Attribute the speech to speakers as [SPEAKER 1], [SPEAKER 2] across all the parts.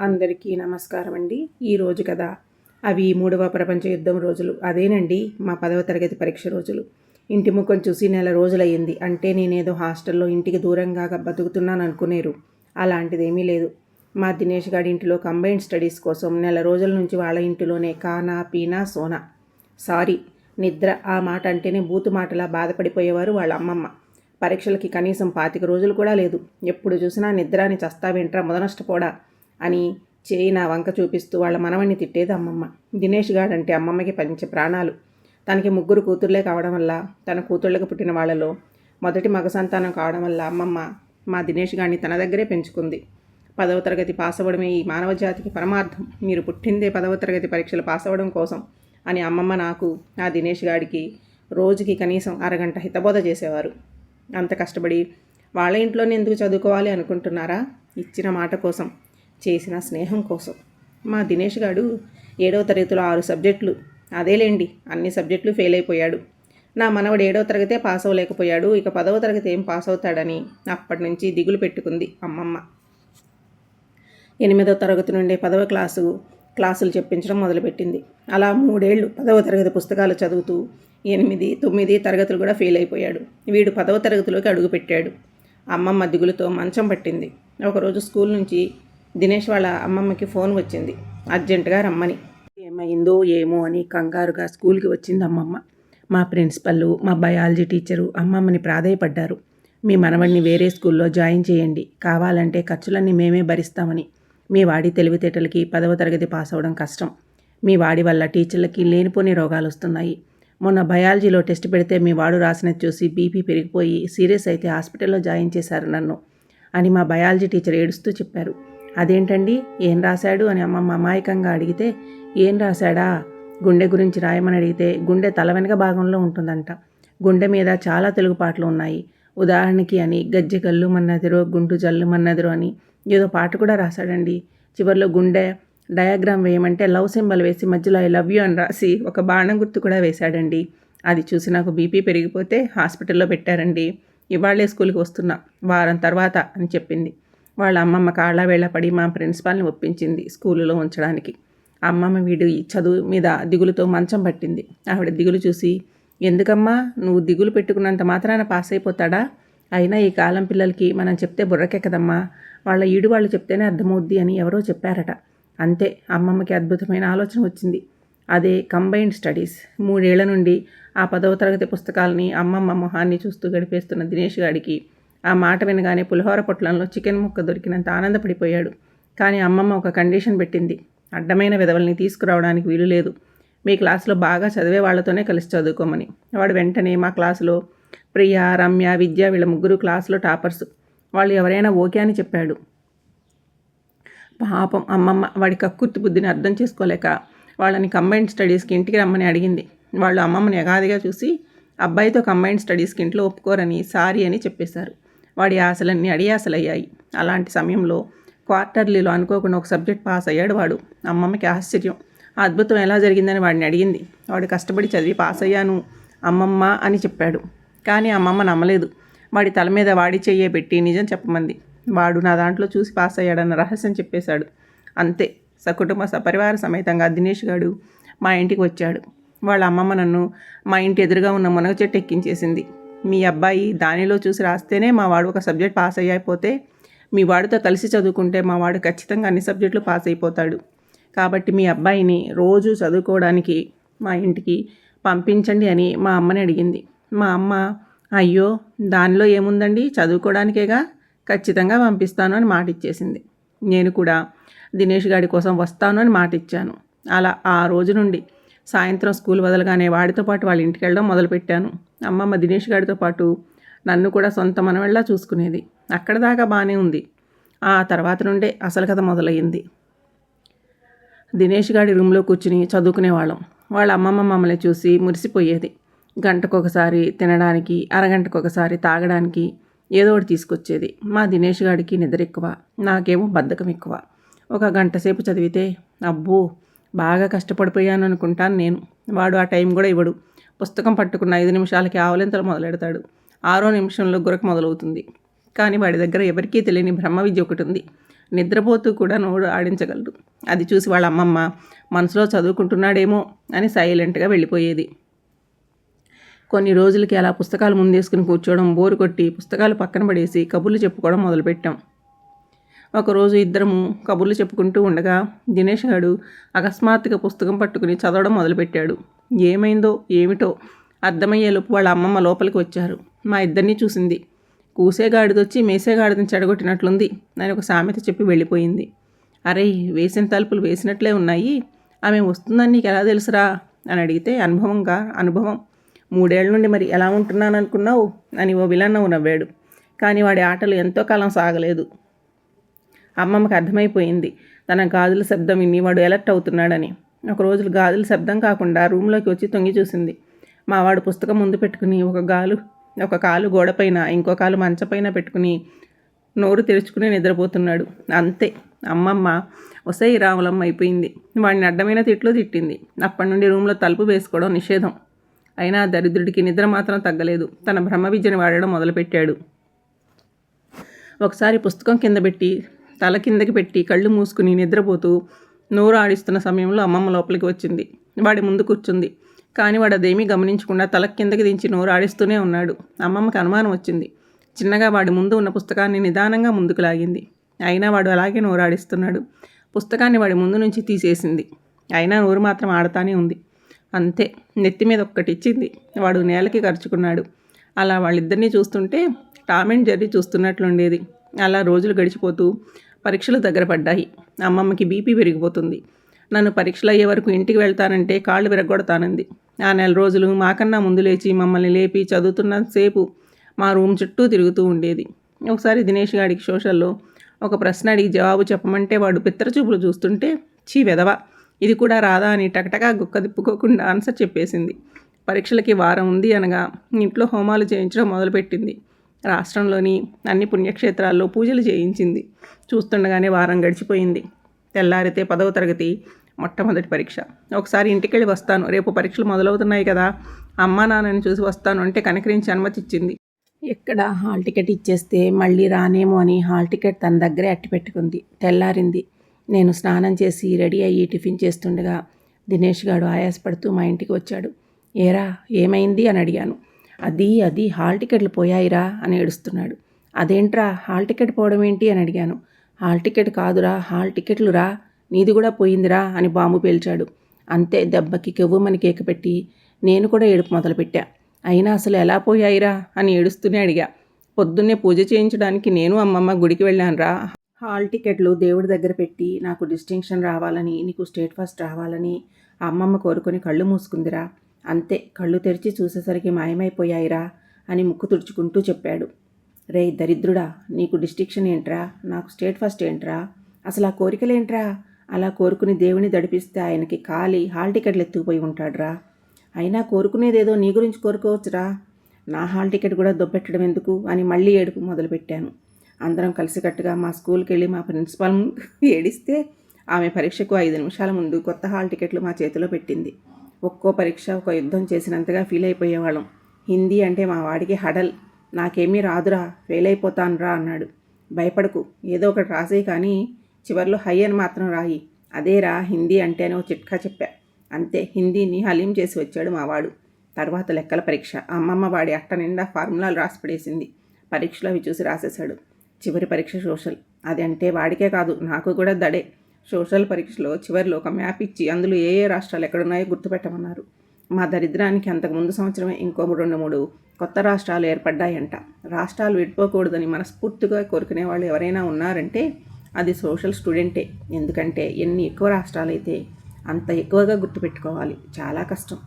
[SPEAKER 1] అందరికీ నమస్కారం అండి. ఈరోజు కదా అవి 3వ ప్రపంచ యుద్ధం రోజులు. అదేనండి మా 10వ తరగతి పరీక్ష రోజులు. ఇంటి ముఖం చూసి నెల రోజులయ్యింది. అంటే నేనేదో హాస్టల్లో ఇంటికి దూరంగా బతుకుతున్నాను అనుకునేరు. అలాంటిదేమీ లేదు. మా దినేష్ గారి ఇంటిలో కంబైన్డ్ స్టడీస్ కోసం నెల రోజుల నుంచి వాళ్ళ ఇంటిలోనే కానా పీనా సోనా. సారీ, నిద్ర ఆ మాట అంటేనే బూతు మాటలా బాధపడిపోయేవారు వాళ్ళ అమ్మమ్మ. పరీక్షలకి కనీసం 25 రోజులు కూడా లేదు. ఎప్పుడు చూసినా నిద్ర అని చస్తావేంట్రా మొదనష్టపోడా అని చేయి నా వంక చూపిస్తూ వాళ్ళ మనవణ్ణి తిట్టేది అమ్మమ్మ. దినేష్ గాడంటే అమ్మమ్మకి పంచ ప్రాణాలు. తనకి 3 కూతుర్లే కావడం వల్ల, తన కూతుళ్ళకు పుట్టిన వాళ్ళలో మొదటి మగ సంతానం కావడం వల్ల అమ్మమ్మ మా దినేష్ గాడిని తన దగ్గరే పెంచుకుంది. 10వ తరగతి పాస్ అవ్వడమే ఈ మానవ జాతికి పరమార్థం. మీరు పుట్టిందే 10వ తరగతి పరీక్షలు పాస్ అవ్వడం కోసం అని అమ్మమ్మ నాకు, ఆ దినేష్ గాడికి రోజుకి కనీసం అరగంట హితబోధ చేసేవారు. అంత కష్టపడి వాళ్ళ ఇంట్లోనే ఎందుకు చదువుకోవాలి అనుకుంటున్నారా? ఇచ్చిన మాట కోసం, చేసిన స్నేహం కోసం. మా దినేష్ గాడు 7వ తరగతిలో 6 సబ్జెక్టులు, అదేలేండి అన్ని సబ్జెక్టులు ఫెయిల్ అయిపోయాడు. నా మనవడు 7వ తరగతే పాస్ అవ్వలేకపోయాడు, ఇక 10వ తరగతి ఏం పాస్ అవుతాడని అప్పటి నుంచి దిగులు పెట్టుకుంది అమ్మమ్మ. 8వ తరగతి నుండే 10వ క్లాసులు చెప్పించడం మొదలుపెట్టింది. అలా 3 ఏళ్ళు 10వ తరగతి పుస్తకాలు చదువుతూ 8, 9 తరగతులు కూడా ఫెయిల్ అయిపోయాడు. వీడు 10వ తరగతిలోకి అడుగుపెట్టాడు. అమ్మమ్మ దిగులుతో మంచం పట్టింది. ఒకరోజు స్కూల్ నుంచి దినేష్ వాళ్ళ అమ్మమ్మకి ఫోన్ వచ్చింది, అర్జెంటుగా రమ్మని. ఏమైందో ఏమో అని కంగారుగా స్కూల్కి వచ్చింది అమ్మమ్మ. మా ప్రిన్సిపల్, మా బయాలజీ టీచరు అమ్మమ్మని ప్రాధేయపడ్డారు. మీ మనవడిని వేరే స్కూల్లో జాయిన్ చేయండి, కావాలంటే ఖర్చులన్నీ మేమే భరిస్తామని. మీ వాడి తెలివితేటలకి 10వ తరగతి పాస్ అవ్వడం కష్టం. మీ వాడి వల్ల టీచర్లకి లేనిపోని రోగాలు వస్తున్నాయి. మొన్న బయాలజీలో టెస్ట్ పెడితే మీ వాడు రాసినది చూసి బీపీ పెరిగిపోయి సీరియస్ అయితే హాస్పిటల్లో జాయిన్ చేశారు నన్ను అని మా బయాలజీ టీచర్ ఏడుస్తూ చెప్పారు. అదేంటండి, ఏం రాశాడు అని అమ్మమ్మ అమాయకంగా అడిగితే, ఏం రాశాడా, గుండె గురించి రాయమని అడిగితే గుండె తల వెనక భాగంలో ఉంటుందంట. గుండె మీద చాలా తెలుగు పాటలు ఉన్నాయి. ఉదాహరణకి అని గజ్జె గల్లుమన్నదిరో గుంటు జల్లుమన్నదిరో అని ఏదో పాట కూడా రాశాడండి. చివరిలో గుండె డయాగ్రామ్ వేయమంటే లవ్ సింబల్ వేసి మధ్యలో ఐ లవ్ యూ అని రాసి ఒక బాణం గుర్తు కూడా వేశాడండి. అది చూసి నాకు బీపీ పెరిగిపోతే హాస్పిటల్లో పెట్టారండి. ఇవాళ్లే స్కూల్కి వస్తున్నా, వారం తర్వాత అని చెప్పింది. వాళ్ళ అమ్మమ్మ కాళ్ళ వేళ పడి మా ప్రిన్సిపాల్ని ఒప్పించింది స్కూలులో ఉంచడానికి. అమ్మమ్మ వీడు చదువు మీద దిగులుతో మంచం పట్టింది. ఆవిడ దిగులు చూసి, ఎందుకమ్మా నువ్వు దిగులు పెట్టుకున్నంత మాత్రాన పాస్ అయిపోతాడా? అయినా ఈ కాలం పిల్లలకి మనం చెప్తే బుర్రకెక్కదమ్మా, వాళ్ళ ఈడు వాళ్ళు చెప్తేనే అర్థమవుద్ది అని ఎవరో చెప్పారట. అంతే, అమ్మమ్మకి అద్భుతమైన ఆలోచన వచ్చింది. అదే కంబైన్డ్ స్టడీస్. 3 ఏళ్ల నుండి ఆ 10వ తరగతి పుస్తకాలని అమ్మమ్మ మొహాన్ని చూస్తూ గడిపేస్తున్న దినేష్ గాడికి ఆ మాట వినగానే పులిహోర పొట్లంలో చికెన్ ముక్క దొరికినంత ఆనందపడిపోయాడు. కానీ అమ్మమ్మ ఒక కండిషన్ పెట్టింది, అడ్డమైన విధవల్ని తీసుకురావడానికి వీలు లేదు. మీ క్లాసులో బాగా చదివే వాళ్లతోనే కలిసి చదువుకోమని. వాడు వెంటనే మా క్లాసులో ప్రియ, రమ్య, విద్య వీళ్ళ 3 క్లాసులో టాపర్స్. వాళ్ళు ఎవరైనా ఓకే అని చెప్పాడు. పాపం అమ్మమ్మ వాడి కక్కుర్తి బుద్ధిని అర్థం చేసుకోలేక వాళ్ళని కంబైన్డ్ స్టడీస్కి ఇంటికి రమ్మని అడిగింది. వాళ్ళు అమ్మమ్మని ఎగాదిగా చూసి అబ్బాయితో కంబైన్డ్ స్టడీస్కి ఇంట్లో ఒప్పుకోరని సారీ అని చెప్పేశారు. వాడి ఆశలన్నీ అడియాసలయ్యాయి. అలాంటి సమయంలో క్వార్టర్లీలో అనుకోకుండా ఒక సబ్జెక్ట్ పాస్ అయ్యాడు వాడు. అమ్మమ్మకి ఆశ్చర్యం. ఆ అద్భుతం ఎలా జరిగిందని వాడిని అడిగింది. వాడు కష్టపడి చదివి పాస్ అయ్యాను అమ్మమ్మ అని చెప్పాడు. కానీ అమ్మమ్మ నమ్మలేదు. వాడి తల మీద వాడి చెయ్యే పెట్టి నిజం చెప్పమంది. వాడు నా దాంట్లో చూసి పాస్ అయ్యాడన్న రహస్యం చెప్పేశాడు. అంతే, సకుటుంబ సపరివార సమేతంగా దినేష్ గాడు మా ఇంటికి వచ్చాడు. వాళ్ళ అమ్మమ్మ నన్ను మా ఇంటి ఎదురుగా ఉన్న మునగ చెట్టు ఎక్కించేసింది. మీ అబ్బాయి దానిలో చూసి రాస్తేనే మా వాడు ఒక సబ్జెక్ట్ పాస్ అయ్యకపోతే మీ వాడితో కలిసి చదువుకుంటే మా వాడు ఖచ్చితంగా అన్ని సబ్జెక్టులు పాస్ అయిపోతాడు. కాబట్టి మీ అబ్బాయిని రోజు చదువుకోవడానికి మా ఇంటికి పంపించండి అని మా అమ్మని అడిగింది. మా అమ్మ, అయ్యో దానిలో ఏముందండి, చదువుకోవడానికేగా, ఖచ్చితంగా పంపిస్తాను అని మాట ఇచ్చేసింది. నేను కూడా దినేష్ గాడి కోసం వస్తాను అని మాట ఇచ్చాను. అలా ఆ రోజు నుండి సాయంత్రం స్కూల్ వదలగానే వాడితో పాటు వాళ్ళ ఇంటికి వెళ్ళడం మొదలుపెట్టాను. అమ్మమ్మ దినేష్ గారితో పాటు నన్ను కూడా సొంత మనవళ్ళలా చూసుకునేది. అక్కడ దాకా బాగానే ఉంది. ఆ తర్వాత నుండే అసలు కథ మొదలయ్యింది. దినేష్ గాడి రూమ్లో కూర్చుని చదువుకునేవాళ్ళం. వాళ్ళ అమ్మమ్మ మమ్మల్ని చూసి మురిసిపోయేది. గంటకొకసారి తినడానికి, అరగంటకొకసారి తాగడానికి ఏదో ఒకటి తీసుకొచ్చేది. మా దినేష్ గాడికి నిద్ర ఎక్కువ, నాకేమో బద్ధకం ఎక్కువ. ఒక గంట సేపు చదివితే అబ్బో బాగా కష్టపడిపోయాను అనుకుంటాను నేను. వాడు ఆ టైం కూడా ఇవ్వడు. పుస్తకం పట్టుకున్న 5 నిమిషాలకి ఆవలింతలు మొదలెడతాడు. 6వ నిమిషంలో గురక మొదలవుతుంది. కానీ వాడి దగ్గర ఎవరికీ తెలియని బ్రహ్మ విద్య ఒకటి ఉంది. నిద్రపోతూ కూడా నోరు ఆడించగలడు. అది చూసి వాళ్ళ అమ్మమ్మ మనసులో చదువుకుంటున్నాడేమో అని సైలెంట్గా వెళ్ళిపోయేది. కొన్ని రోజులకి అలా పుస్తకాలు ముందేసుకుని కూర్చోవడం బోరు కొట్టి పుస్తకాలు పక్కన పడేసి కబుర్లు చెప్పుకోవడం మొదలుపెట్టాం. ఒకరోజు ఇద్దరము కబుర్లు చెప్పుకుంటూ ఉండగా దినేష్ గారు అకస్మాత్తుగా పుస్తకం పట్టుకుని చదవడం మొదలుపెట్టాడు. ఏమైందో ఏమిటో అర్థమయ్యేలోపు వాళ్ళ అమ్మమ్మ లోపలికి వచ్చారు. మా ఇద్దరిని చూసింది. కూసేగాడిదొచ్చి మేసేగాడిదని చెడగొట్టినట్లుంది అని ఒక సామెత చెప్పి వెళ్ళిపోయింది. అరే, వేసిన తలుపులు వేసినట్లే ఉన్నాయి, ఆమె వస్తుందని నీకు ఎలా తెలుసురా అని అడిగితే అనుభవం 3 ఏళ్ల నుండి మరి ఎలా ఉంటున్నాను అనుకున్నావు అని ఓ విలన్నవు నవ్వాడు. కానీ వాడి ఆటలు ఎంతో కాలం సాగలేదు. అమ్మమ్మకి అర్థమైపోయింది తన గాజుల శబ్దం విని వాడు ఎలర్ట్ అవుతున్నాడని. ఒకరోజు గాజుల శబ్దం కాకుండా రూమ్లోకి వచ్చి తొంగి చూసింది. మావాడు పుస్తకం ముందు పెట్టుకుని ఒక కాలు గోడపైన ఇంకో కాలు మంచపైన పెట్టుకుని నోరు తెరుచుకుని నిద్రపోతున్నాడు. అంతే, అమ్మమ్మ ఒసై రాములమ్మ అయిపోయింది. వాడిని అడ్డమైన తిట్లు తిట్టింది. అప్పటి నుండి రూమ్లో తలుపు వేసుకోవడం నిషేధం. అయినా దరిద్రుడికి నిద్ర మాత్రం తగ్గలేదు. తన బ్రహ్మ విద్యను వాడడం మొదలుపెట్టాడు. ఒకసారి పుస్తకం తల కిందకి పెట్టి కళ్ళు మూసుకుని నిద్రపోతూ నోరు ఆడిస్తున్న సమయంలో అమ్మమ్మ లోపలికి వచ్చింది. వాడి ముందు కూర్చుంది. కానీ వాడు అదేమీ గమనించకుండా తల కిందకి దించి నోరు ఆడిస్తూనే ఉన్నాడు. అమ్మమ్మకి అనుమానం వచ్చింది. చిన్నగా వాడి ముందు ఉన్న పుస్తకాన్ని నిదానంగా ముందుకు లాగింది. అయినా వాడు అలాగే నోరు ఆడిస్తున్నాడు. పుస్తకాన్ని వాడి ముందు నుంచి తీసేసింది. అయినా నోరు మాత్రం ఆడతానే ఉంది. అంతే, నెత్తి మీద ఒక్కటిచ్చింది. వాడు నేలకి ఖర్చుకున్నాడు. అలా వాళ్ళిద్దరినీ చూస్తుంటే టామ్ అండ్ జెర్రీ చూస్తున్నట్లుండేది. అలా రోజులు గడిచిపోతూ పరీక్షలు దగ్గర పడ్డాయి. అమ్మమ్మకి బీపీ పెరిగిపోతుంది. నన్ను పరీక్షలు అయ్యే వరకు ఇంటికి వెళ్తానంటే కాళ్ళు విరగొడతానంది. ఆ 4 రోజులు మాకన్నా ముందు లేచి మమ్మల్ని లేపి చదువుతున్నంతసేపు మా రూమ్ చుట్టూ తిరుగుతూ ఉండేది. ఒకసారి దినేష్ గాడికి సోషల్లో ఒక ప్రశ్న అడిగి జవాబు చెప్పమంటే వాడు పిత్తరచూపులు చూస్తుంటే చీ వెదవా, ఇది కూడా రాదా అని టకటకా గుక్క తిప్పుకోకుండా ఆన్సర్ చెప్పేసింది. పరీక్షలకి వారం ఉంది అనగా ఇంట్లో హోమాలు చేయించడం మొదలుపెట్టింది. రాష్ట్రంలోని అన్ని పుణ్యక్షేత్రాల్లో పూజలు చేయించింది. చూస్తుండగానే వారం గడిచిపోయింది. తెల్లారితే 10వ తరగతి మొట్టమొదటి పరీక్ష. ఒకసారి ఇంటికెళ్ళి వస్తాను, రేపు పరీక్షలు మొదలవుతున్నాయి కదా, అమ్మా నాన్నని చూసి వస్తాను అంటే కనకరించి అనుమతి ఇచ్చింది. ఎక్కడ హాల్ టికెట్ ఇచ్చేస్తే మళ్ళీ రానేమో అని హాల్ టికెట్ తన దగ్గరే అట్టిపెట్టుకుంది. తెల్లారింది. నేను స్నానం చేసి రెడీ అయ్యి టిఫిన్ చేస్తుండగా దినేష్ గారు ఆయాసపడుతూ మా ఇంటికి వచ్చాడు. ఏరా, ఏమైంది అని అడిగాను. అది హాల్ టికెట్లు పోయాయిరా అని ఏడుస్తున్నాడు. అదేంట్రా, హాల్ టికెట్ పోవడం ఏంటి అని అడిగాను. హాల్ టికెట్ కాదురా, హాల్ టికెట్లు రా, నీది కూడా పోయిందిరా అని బాంబు పేల్చాడు. అంతే, దెబ్బకి కెవ్వుమని కేక పెట్టి నేను కూడా ఏడుపు మొదలుపెట్టా. అయినా అసలు ఎలా పోయాయిరా అని ఏడుస్తూనే అడిగా. పొద్దున్నే పూజ చేయించడానికి నేను అమ్మమ్మ గుడికి వెళ్ళానురా. హాల్ టికెట్లు దేవుడి దగ్గర పెట్టి నాకు డిస్టింక్షన్ రావాలని, నీకు స్టేట్ ఫస్ట్ రావాలని అమ్మమ్మ కోరుకొని కళ్ళు మూసుకుందిరా. అంతే, కళ్ళు తెరిచి చూసేసరికి మాయమైపోయాయిరా అని ముక్కు తుడుచుకుంటూ చెప్పాడు. రే దరిద్రుడా, నీకు డిస్టింక్షన్ ఏంట్రా, నాకు స్టేట్ ఫస్ట్ ఏంట్రా, అసలు ఆ కోరికలేంట్రా, అలా కోరుకుని దేవుని దడిపిస్తే ఆయనకి ఖాళీ హాల్ టికెట్లు ఎత్తుకుపోయి ఉంటాడురా. అయినా కోరుకునేదేదో నీ గురించి కోరుకోవచ్చురా, నా హాల్ టికెట్ కూడా దొబ్బెట్టడం ఎందుకు అని మళ్ళీ ఏడుపు మొదలుపెట్టాను. అందరం కలిసికట్టుగా మా స్కూల్కి వెళ్ళి మా ప్రిన్సిపాల్ ఏడిస్తే ఆమె పరీక్షకు 5 నిమిషాల ముందు కొత్త హాల్ టికెట్లు మా చేతిలో పెట్టింది. ఒక్కో పరీక్ష ఒక యుద్ధం చేసినంతగా ఫీల్ అయిపోయేవాళ్ళం. హిందీ అంటే మా వాడికి హడల్. నాకేమీ రాదురా, ఫెయిల్ అయిపోతానురా అన్నాడు. భయపడకు, ఏదో ఒకటి రాసేయి, కానీ చివర్లో హై అని మాత్రం రాయి, అదేరా హిందీ అంటే అని ఒక చిట్కా చెప్పా. అంతే, హిందీని హలీం చేసి వచ్చాడు మావాడు. తర్వాత లెక్కల పరీక్ష. అమ్మమ్మ వాడి అట్ట నిండా ఫార్ములాలు రాసి పడేసింది. పరీక్షలు అవి చూసి రాసేశాడు. చివరి పరీక్ష సోషల్. అది అంటే వాడికే కాదు, నాకు కూడా దడే. సోషల్ పరీక్షలో చివరిలో ఒక మ్యాప్ ఇచ్చి అందులో ఏ ఏ రాష్ట్రాలు ఎక్కడున్నాయో గుర్తుపెట్టమన్నారు. మా దరిద్రానికి అంతకుముందు సంవత్సరమే ఇంకో 2-3 కొత్త రాష్ట్రాలు ఏర్పడ్డాయంట. రాష్ట్రాలు విడిపోకూడదని మనస్ఫూర్తిగా కోరుకునే వాళ్ళు ఎవరైనా ఉన్నారంటే అది సోషల్ స్టూడెంటే. ఎందుకంటే ఎన్ని ఎక్కువ రాష్ట్రాలైతే అంత ఎక్కువగా గుర్తుపెట్టుకోవాలి, చాలా కష్టం.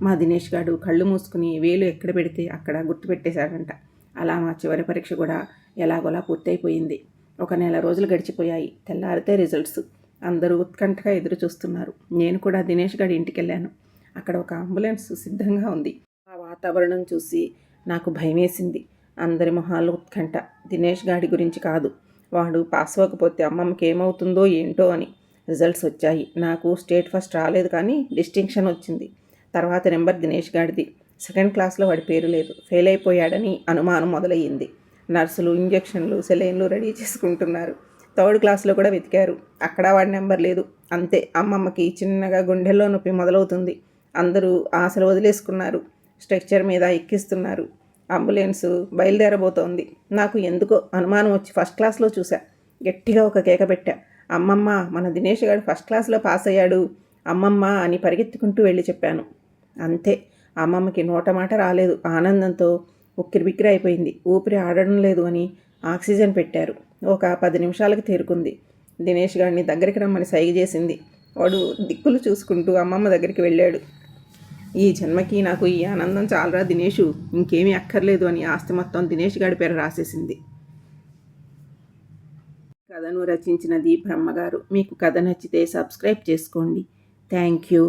[SPEAKER 1] మా దినేష్ గారు కళ్ళు మూసుకుని వేలు ఎక్కడ పెడితే అక్కడ గుర్తుపెట్టేశాడంట. అలా మా చివరి పరీక్ష కూడా ఎలాగోలా పూర్తయిపోయింది. 1 నెల రోజులు గడిచిపోయాయి. తెల్లారితే రిజల్ట్స్. అందరూ ఉత్కంఠగా ఎదురు చూస్తున్నారు. నేను కూడా దినేష్ గారి ఇంటికి వెళ్ళాను. అక్కడ ఒక అంబులెన్స్ సిద్ధంగా ఉంది. ఆ వాతావరణం చూసి నాకు భయమేసింది. అందరి మొహాలు ఉత్కంఠ. దినేష్ గాడి గురించి కాదు, వాడు పాస్ అవ్వకపోతే అమ్మమ్మకి ఏమవుతుందో ఏంటో అని. రిజల్ట్స్ వచ్చాయి. నాకు స్టేట్ ఫస్ట్ రాలేదు, కానీ డిస్టింక్షన్ వచ్చింది. తర్వాత నెంబర్ దినేష్ గాడిది. 2nd క్లాస్లో వాడి పేరు లేదు. ఫెయిల్ అయిపోయాడని అనుమానం మొదలయ్యింది. నర్సులు ఇంజెక్షన్లు సెలైన్లు రెడీ చేసుకుంటున్నారు. థర్డ్ క్లాస్లో కూడా వెతికారు, అక్కడ వాడి నెంబర్ లేదు. అంతే, అమ్మమ్మకి చిన్నగా గుండెల్లో నొప్పి మొదలవుతుంది. అందరూ ఆశలు వదిలేసుకున్నారు. స్ట్రెక్చర్ మీద ఎక్కిస్తున్నారు. అంబులెన్సు బయలుదేరబోతోంది. నాకు ఎందుకో అనుమానం వచ్చి ఫస్ట్ క్లాస్లో చూసా. గట్టిగా ఒక కేక పెట్టా, అమ్మమ్మ, మన దినేష్ గారు ఫస్ట్ క్లాస్లో పాస్ అయ్యాడు అమ్మమ్మ అని పరిగెత్తుకుంటూ వెళ్ళి చెప్పాను. అంతే, అమ్మమ్మకి నోట మాట రాలేదు. ఆనందంతో ఉక్కిరిబిక్కిరి అయిపోయింది. ఊపిరి ఆడడం లేదు అని ఆక్సిజన్ పెట్టారు. ఒక 10 నిమిషాలకు తేరుకుంది. దినేష్ గారిని దగ్గరికి రమ్మని సైగ చేసింది. వాడు దిక్కులు చూసుకుంటూ అమ్మమ్మ దగ్గరికి వెళ్ళాడు. ఈ జన్మకి నాకు ఈ ఆనందం చాలరా దినేషు, ఇంకేమీ అక్కర్లేదు అని ఆస్తి మొత్తం దినేష్ గారి పేరు రాసేసింది. కథను రచించినది బ్రహ్మగారు. మీకు కథ నచ్చితే సబ్స్క్రైబ్ చేసుకోండి. Thank you.